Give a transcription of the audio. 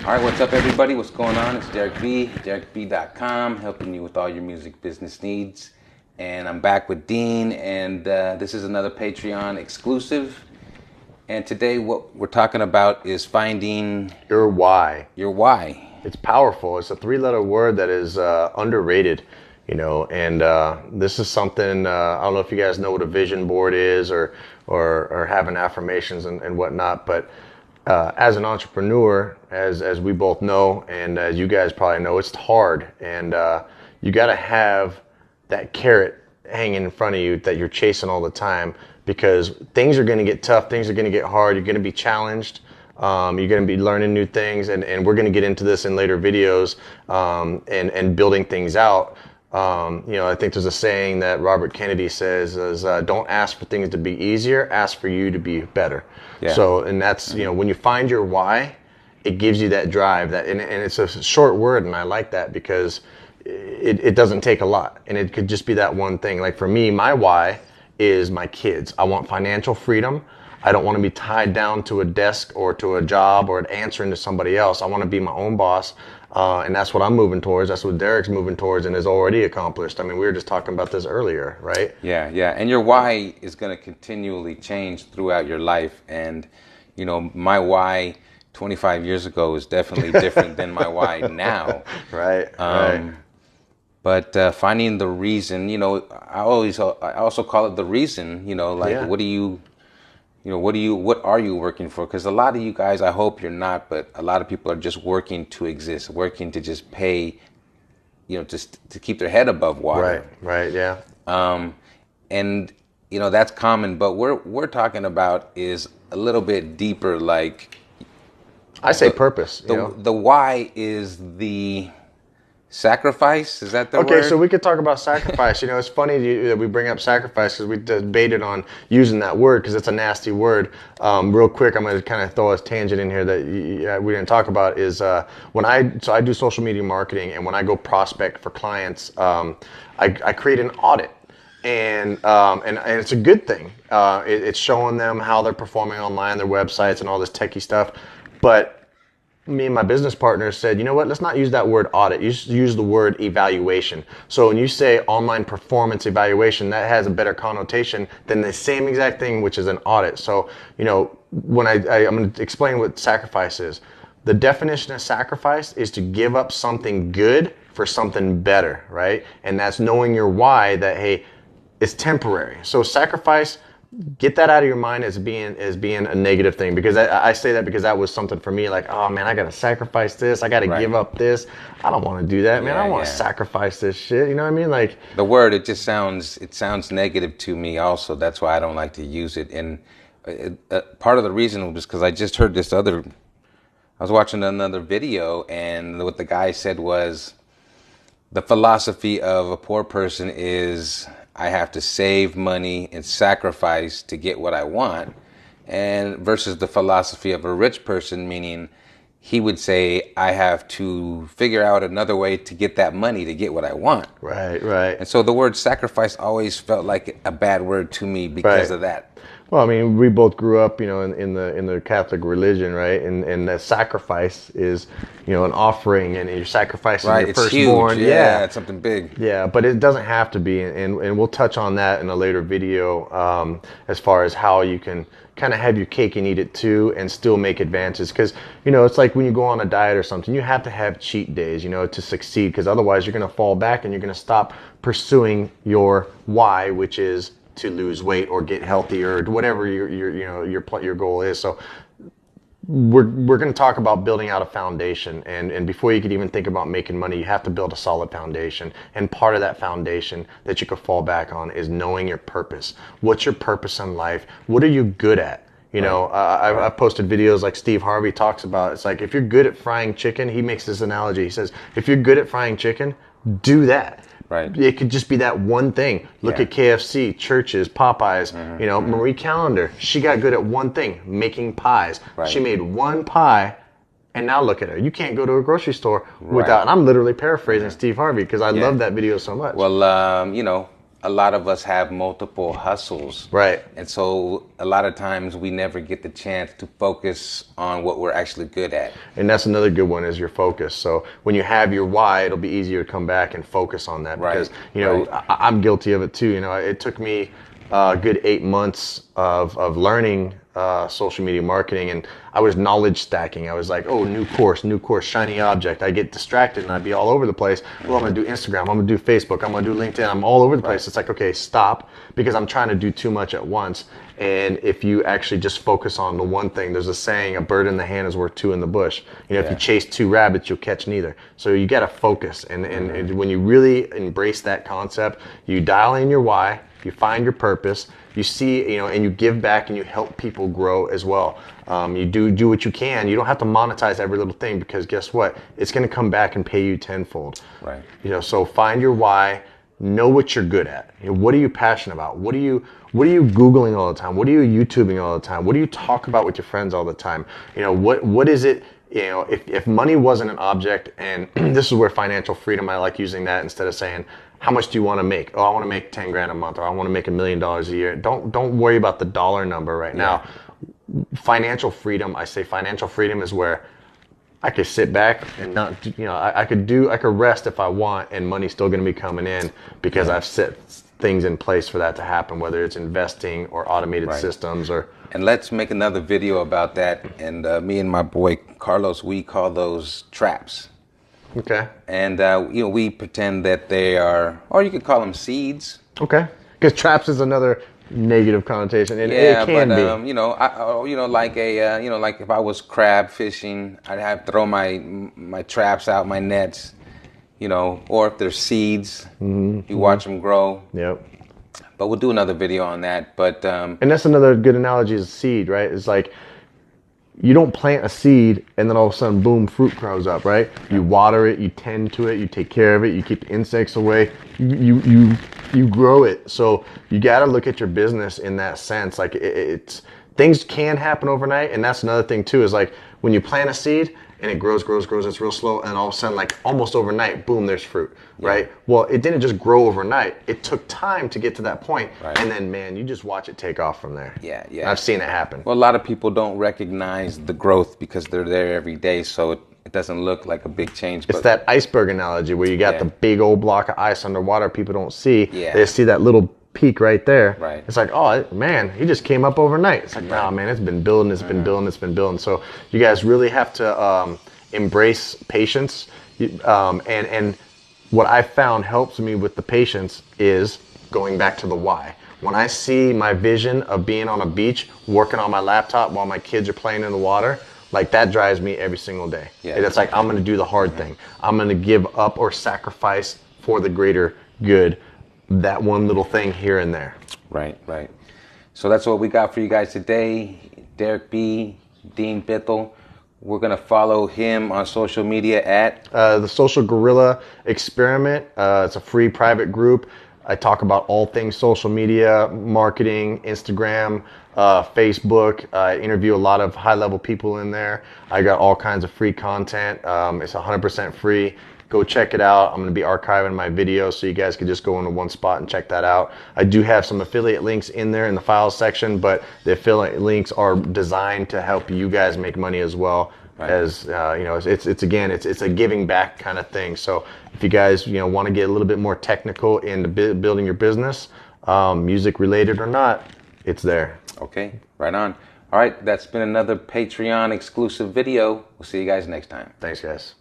All right, what's up, everybody? What's going on? It's Daric B, DaricB.com, helping you with all your music business needs. And I'm back with Dean, and this is another Patreon exclusive. And today, what we're talking about is finding your why. Your why. It's powerful. It's a 3-letter word that is underrated, you know. And this is something I don't know if you guys know what a vision board is, or having affirmations and whatnot, but. As an entrepreneur, as we both know, and as you guys probably know, it's hard, and you got to have that carrot hanging in front of you that you're chasing all the time, because things are going to get tough, things are going to get hard, you're going to be challenged, you're going to be learning new things, and we're going to get into this in later videos, and building things out. I think there's a saying that Robert Kennedy says is, don't ask for things to be easier, ask for you to be better. Yeah. So, and that's, when you find your why, it gives you that drive, and it's a short word, and I like that because it doesn't take a lot, and it could just be that one thing. Like for me, my why is my kids. I want financial freedom. I don't want to be tied down to a desk or to a job or answering to somebody else. I want to be my own boss. And that's what I'm moving towards. That's what Daric's moving towards and has already accomplished. I mean, we were just talking about this earlier, right? Yeah. And your why is going to continually change throughout your life. And, my why 25 years ago is definitely different than my why now. Right. But finding the reason, I also call it the reason, what are you working for? Because a lot of you guys, I hope you're not, but a lot of people are just working to exist, working to just pay, just to keep their head above water. Right, yeah. And that's common, but what we're talking about is a little bit deeper. Like, I say purpose. The why is the sacrifice. Is that the word? Okay, so we could talk about sacrifice. It's funny that we bring up sacrifice because we debated on using that word because it's a nasty word. Real quick, I'm going to kind of throw a tangent in here that we didn't talk about is I do social media marketing, and when I go prospect for clients, I create an audit. And it's a good thing. It's showing them how they're performing online, their websites, and all this techie stuff. But me and my business partners said, you know what, let's not use that word audit. Use the word evaluation. So when you say online performance evaluation, that has a better connotation than the same exact thing, which is an audit. So, when I'm going to explain what sacrifice is. The definition of sacrifice is to give up something good for something better, right? And that's knowing your why, that, hey, it's temporary. So sacrifice, get that out of your mind as being a negative thing, because I say that because that was something for me, like, oh man, I gotta sacrifice this, I gotta give up this. I don't want to do that, man. I don't want to sacrifice this shit. You know what I mean? Like the word, it sounds negative to me. Also, that's why I don't like to use it. And part of the reason was because I just heard I was watching another video, and what the guy said was, the philosophy of a poor person is, I have to save money and sacrifice to get what I want, and versus the philosophy of a rich person, meaning he would say, I have to figure out another way to get that money to get what I want. Right. And so the word sacrifice always felt like a bad word to me because of that. Well, I mean, we both grew up, in the Catholic religion, right? And the sacrifice is, an offering, and you're sacrificing your firstborn. Huge. Yeah, it's something big. Yeah, but it doesn't have to be, and we'll touch on that in a later video, as far as how you can kind of have your cake and eat it too, and still make advances. Because it's like when you go on a diet or something, you have to have cheat days, to succeed. Because otherwise, you're going to fall back and you're going to stop pursuing your why, which is to lose weight or get healthy or whatever your goal is. So we're going to talk about building out a foundation, and before you could even think about making money, you have to build a solid foundation. And part of that foundation that you could fall back on is knowing your purpose. What's your purpose in life? What are you good at? I've posted videos like Steve Harvey talks about. It's like, if you're good at frying chicken, he makes this analogy. He says, if you're good at frying chicken, do that. Right. It could just be that one thing. Look at KFC, Church's, Popeyes. Marie Callender, she got good at one thing, making pies. Right. She made one pie, and now look at her. You can't go to a grocery store without, and I'm literally paraphrasing Steve Harvey because I love that video so much. Well, a lot of us have multiple hustles. Right. And so a lot of times we never get the chance to focus on what we're actually good at. And that's another good one, is your focus. So when you have your why, it'll be easier to come back and focus on that. Right. Because, you know, Right. I'm guilty of it too. You know, it took me a good 8 months of learning social media marketing, and I was knowledge stacking. I was like, oh, new course, shiny object. I get distracted and I'd be all over the place. Well, I'm gonna do Instagram, I'm gonna do Facebook, I'm gonna do LinkedIn, I'm all over the place. It's like, okay, stop, because I'm trying to do too much at once. And if you actually just focus on the one thing, there's a saying, a bird in the hand is worth two in the bush. You know, if you chase two rabbits, you'll catch neither. So you gotta focus. And when you really embrace that concept, you dial in your why, you find your purpose, you see, you know, and you give back and you help people grow as well. You do what you can. You don't have to monetize every little thing, because guess what? It's going to come back and pay you tenfold. Right. You know, so find your why. Know what you're good at. You know, what are you passionate about? What are you Googling all the time? What are you YouTubing all the time? What do you talk about with your friends all the time? You know, what is it? You know, if money wasn't an object, and this is where financial freedom, I like using that instead of saying, how much do you want to make? Oh, I want to make 10 grand a month, or I want to make $1 million a year. Don't worry about the dollar number right now. Financial freedom, I say financial freedom is where I could sit back and not, you know, I could rest if I want, and money's still going to be coming in because I've set things in place for that to happen, whether it's investing or automated systems or. And let's make another video about that. And me and my boy Carlos, we call those traps. Okay. And you know, we pretend that they are, or you could call them seeds. Okay. Because traps is another negative connotation, and Yeah, it can but be. you know, like you know, like if I was crab fishing, I'd have to throw my traps out, my nets, you know, or if there's seeds, you watch them grow. Yep. But we'll do another video on that. But And that's another good analogy, is seed, right? It's like, you don't plant a seed and then all of a sudden, boom, fruit grows up, right? You water it, you tend to it, you take care of it, you keep the insects away, you grow it. So you got to look at your business in that sense. Like it's things can happen overnight, and that's another thing too. Is like when you plant a seed and it grows, it's real slow, and all of a sudden, like almost overnight, boom, there's fruit, right? Well, it didn't just grow overnight. It took time to get to that point, and then, man, you just watch it take off from there. Yeah. I've seen it happen. Well, a lot of people don't recognize the growth because they're there every day, so it doesn't look like a big change. It's that iceberg analogy where you got the big old block of ice underwater people don't see. Yeah. They just see that little peak right there. Right. It's like, oh, man, he just came up overnight. It's like, nah, man, it's been building, it's been building. So you guys really have to embrace patience. And what I found helps me with the patience is going back to the why. When I see my vision of being on a beach, working on my laptop while my kids are playing in the water, like that drives me every single day. Yeah. It's like, I'm going to do the hard thing. I'm going to give up or sacrifice for the greater good, that one little thing here and there. Right. So that's what we got for you guys today. Daric B, Dean Bithell. We're going to follow him on social media at the Social Gorilla Experiment. It's a free private group. I talk about all things social media, marketing, Instagram, Facebook. I interview a lot of high-level people in there. I got all kinds of free content. It's 100% free. Go check it out. I'm going to be archiving my videos so you guys can just go into one spot and check that out. I do have some affiliate links in there in the files section, but the affiliate links are designed to help you guys make money as well. As you know, it's a giving back kind of thing. So if you guys want to get a little bit more technical into building your business, music related or not, it's there. Okay, right on. All right, that's been another Patreon exclusive video. We'll see you guys next time. Thanks, guys.